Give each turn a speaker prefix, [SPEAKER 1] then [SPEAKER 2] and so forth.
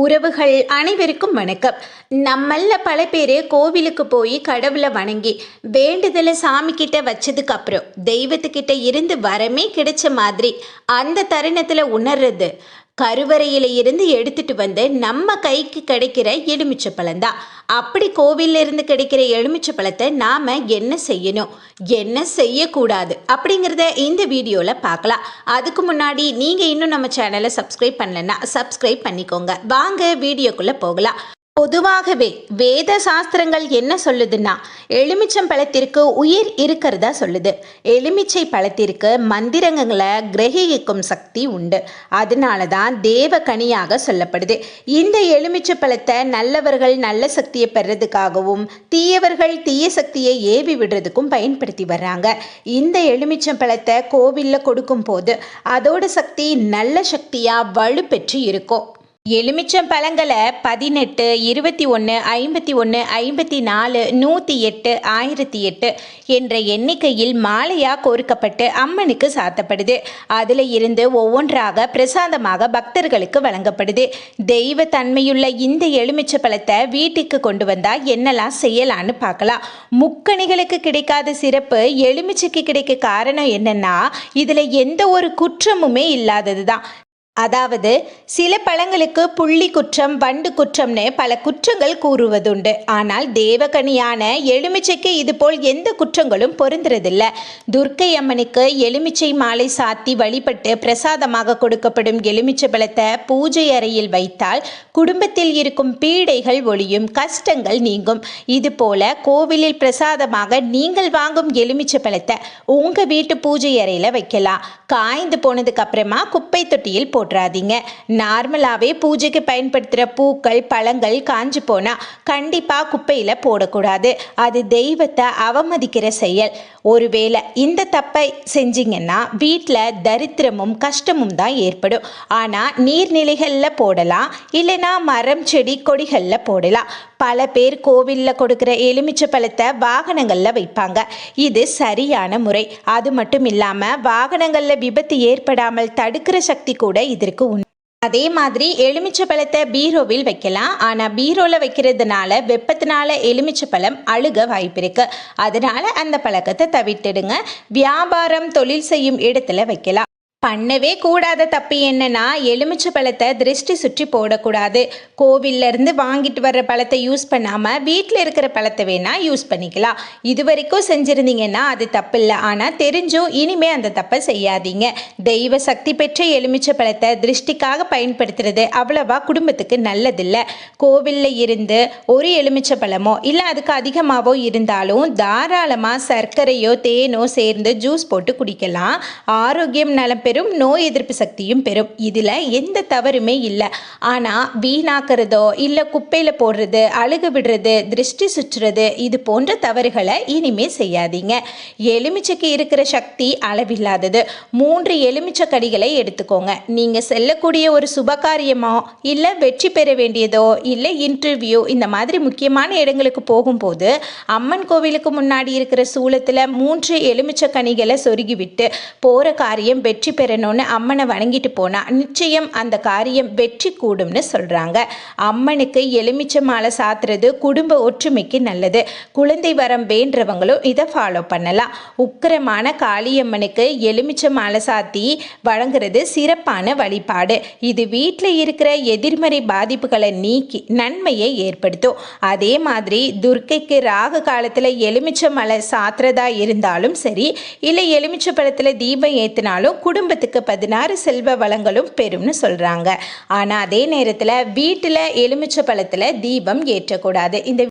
[SPEAKER 1] உறவுகள் அனைவருக்கும் வணக்கம். நம்மள பல பேர் கோவிலுக்கு போய் கடவுளை வணங்கி வேண்டுதலை சாமி கிட்ட வச்சதுக்கு அப்புறம் தெய்வத்துக்கிட்ட இருந்து வரமே கிடைச்ச மாதிரி அந்த தருணத்தில் உணர்றது கருவறையில இருந்து எடுத்துட்டு வந்து நம்ம கைக்கு கிடைக்கிற எலுமிச்சை பழம்தான். அப்படி கோவில்ல இருந்து கிடைக்கிற எலுமிச்சை பழத்தை நாம என்ன செய்யணும், என்ன செய்யக்கூடாது அப்படிங்கிறத இந்த வீடியோல பார்க்கலாம். அதுக்கு முன்னாடி நீங்க இன்னும் நம்ம சேனலை சப்ஸ்கிரைப் பண்ணலன்னா சப்ஸ்கிரைப் பண்ணிக்கோங்க. வாங்க வீடியோக்குள்ள போகலாம். பொதுவாகவே வேத சாஸ்திரங்கள் என்ன சொல்லுதுன்னா, எலுமிச்சம் பழத்திற்கு உயிர் இருக்கிறதா சொல்லுது. எலுமிச்சை பழத்திற்கு மந்திரங்களை கிரகிக்கும் சக்தி உண்டு. அதனால தான் தேவ கனியாக சொல்லப்படுது. இந்த எலுமிச்சை பழத்தை நல்லவர்கள் நல்ல சக்தியை பெறதுக்காகவும் தீயவர்கள் தீய சக்தியை ஏவி விடுறதுக்கும் பயன்படுத்தி வர்றாங்க. இந்த எலுமிச்சம் பழத்தை கோவிலில் கொடுக்கும் போது அதோட சக்தி நல்ல சக்தியா வலுப்பெற்று இருக்கும். எலுமிச்சம் பழங்களை 18, 21, 51, 54, 108, 1008 என்ற எண்ணிக்கையில் மாலையாக கோர்க்கப்பட்டு அம்மனுக்கு சாத்தப்படுது. அதில் இருந்து ஒவ்வொன்றாக பிரசாதமாக பக்தர்களுக்கு வழங்கப்படுது. தெய்வ தன்மையுள்ள இந்த எலுமிச்சை பழத்தை வீட்டுக்கு கொண்டு வந்தால் என்னெல்லாம் செய்யலான்னு பார்க்கலாம். முக்கணிகளுக்கு கிடைக்காத சிறப்பு எலுமிச்சைக்கு கிடைக்க காரணம் என்னன்னா, இதில் எந்த ஒரு குற்றமுமே இல்லாதது தான். அதாவது சில பழங்களுக்கு புள்ளி குற்றம், வண்டு குற்றம்னு பல குற்றங்கள் கூறுவதுண்டு. ஆனால் தேவகனியான எலுமிச்சைக்கு இதுபோல் எந்த குற்றங்களும் பொருந்துறதில்லை. துர்க்கை அம்மனுக்கு எலுமிச்சை மாலை சாத்தி வழிபட்டு பிரசாதமாக கொடுக்கப்படும் எலுமிச்சை பழத்தை பூஜை அறையில் வைத்தால் குடும்பத்தில் இருக்கும் பீடைகள் ஒழியும், கஷ்டங்கள் நீங்கும். இதுபோல கோவிலில் பிரசாதமாக நீங்கள் வாங்கும் எலுமிச்சை பழத்தை உங்கள் வீட்டு பூஜை அறையில் வைக்கலாம். காய்ந்து போனதுக்கு அப்புறமா குப்பை தொட்டியில் போட்டுறாதீங்க. நார்மலாகவே பூஜைக்கு பயன்படுத்துகிற பூக்கள் பழங்கள் காஞ்சு போனால் கண்டிப்பாக குப்பையில் போடக்கூடாது. அது தெய்வத்தை அவமதிக்கிற செயல். ஒருவேளை இந்த தப்பை செஞ்சிங்கன்னா வீட்டில் தரித்திரமும் கஷ்டமும் தான் ஏற்படும். ஆனால் நீர்நிலைகளில் போடலாம், இல்லைனா மரம் செடி கொடிகளில் போடலாம். பல பேர் கோவிலில் கொடுக்குற எலுமிச்சை பழத்தை வாகனங்களில் வைப்பாங்க. இது சரியான முறை. அது மட்டும் இல்லாமல் வாகனங்களில் விபத்து ஏற்படாமல் தடுக்கிற சக்தி கூட இதற்கு உண்டு. அதே மாதிரி எலுமிச்சை பழத்தை பீரோவில் வைக்கலாம். ஆனால் பீரோவில் வைக்கிறதுனால வெப்பத்தினால எலுமிச்சை பழம் அழுக வாய்ப்பு இருக்கு. அதனால அந்த பழக்கத்தை தவிர்த்திடுங்க. வியாபாரம் தொழில் செய்யும் இடத்துல வைக்கலாம். பண்ணவே கூடாத தப்பு என்னன்னா, எலுமிச்சை பழத்தை திருஷ்டி சுற்றி போடக்கூடாது. கோவில்ல இருந்து வாங்கிட்டு வர்ற பழத்தை யூஸ் பண்ணாமல் வீட்டில் இருக்கிற பழத்தை வேணால் யூஸ் பண்ணிக்கலாம். இது வரைக்கும் செஞ்சுருந்தீங்கன்னா அது தப்பு இல்லை. ஆனால் தெரிஞ்சும் இனிமே அந்த தப்பை செய்யாதீங்க. தெய்வ சக்தி பெற்ற எலுமிச்சை பழத்தை திருஷ்டிக்காக பயன்படுத்துறது அவ்வளவா குடும்பத்துக்கு நல்லதில்லை. கோவிலில் இருந்து ஒரு எலுமிச்சை பழமோ இல்லை அதுக்கு அதிகமாகவோ இருந்தாலும் தாராளமாக சர்க்கரையோ தேனோ சேர்ந்து ஜூஸ் போட்டு குடிக்கலாம். ஆரோக்கியம் நலம் பெறும், நோய் எதிர்ப்பு சக்தியும் பெறும். இதில் எந்த தவறுமே இல்லை. ஆனால் வீணாக்கிறதோ இல்லை குப்பையில் போடுறது, அழுக விடுறது, திருஷ்டி சுற்றுறது இது போன்ற தவறுகளை இனிமே செய்யாதீங்க. எலுமிச்சைக்கு இருக்கிற சக்தி அளவில்லாதது. 3 எலுமிச்சை கடிகளை எடுத்துக்கோங்க. நீங்கள் செல்லக்கூடிய ஒரு சுபகாரியமோ இல்லை வெற்றி பெற வேண்டியதோ இல்லை இன்டர்வியூ இந்த மாதிரி முக்கியமான இடங்களுக்கு போகும்போது அம்மன் கோவிலுக்கு முன்னாடி இருக்கிற சூளத்தில் 3 எலுமிச்சை கனிகளை சொருகி விட்டு போகிற காரியம் வெற்றி பெறணும்னு அம்மனை வணங்கிட்டு போனால் நிச்சயம் அந்த காரியம் வெற்றி கூடும்னு சொல்கிறாங்க. அம்மனுக்கு எலுமிச்சை மாலை சாத்துறது குடும்ப ஒற்றுமைக்கு நல்லது. குழந்தை வரம் வேண்டவங்களும் இதை ஃபாலோ பண்ணலாம். உக்கிரமான காளியம்மனுக்கு எலுமிச்சை மாலை சாத்தி வழங்குறது சிறப்பான வழிபாடு. இது வீட்டில் இருக்கிற எதிர்மறை பாதிப்புகளை நீக்கி நன்மையை ஏற்படுத்தும். அதே மாதிரி துர்க்கைக்கு ராகு காலத்தில் எலுமிச்சை மாலை சாத்துறதா இருந்தாலும் சரி, இல்லை எலுமிச்சை பழத்தில் தீபம் ஏற்றினாலும் குடும்பத்துக்கு 16 செல்வ வளங்களும் பெறும்னு சொல்றாங்க. ஆனா அதே நேரத்தில் வீட்டில் எலுமிச்சை பழத்தில் தீபம் ஏற்றக்கூடாது. இந்த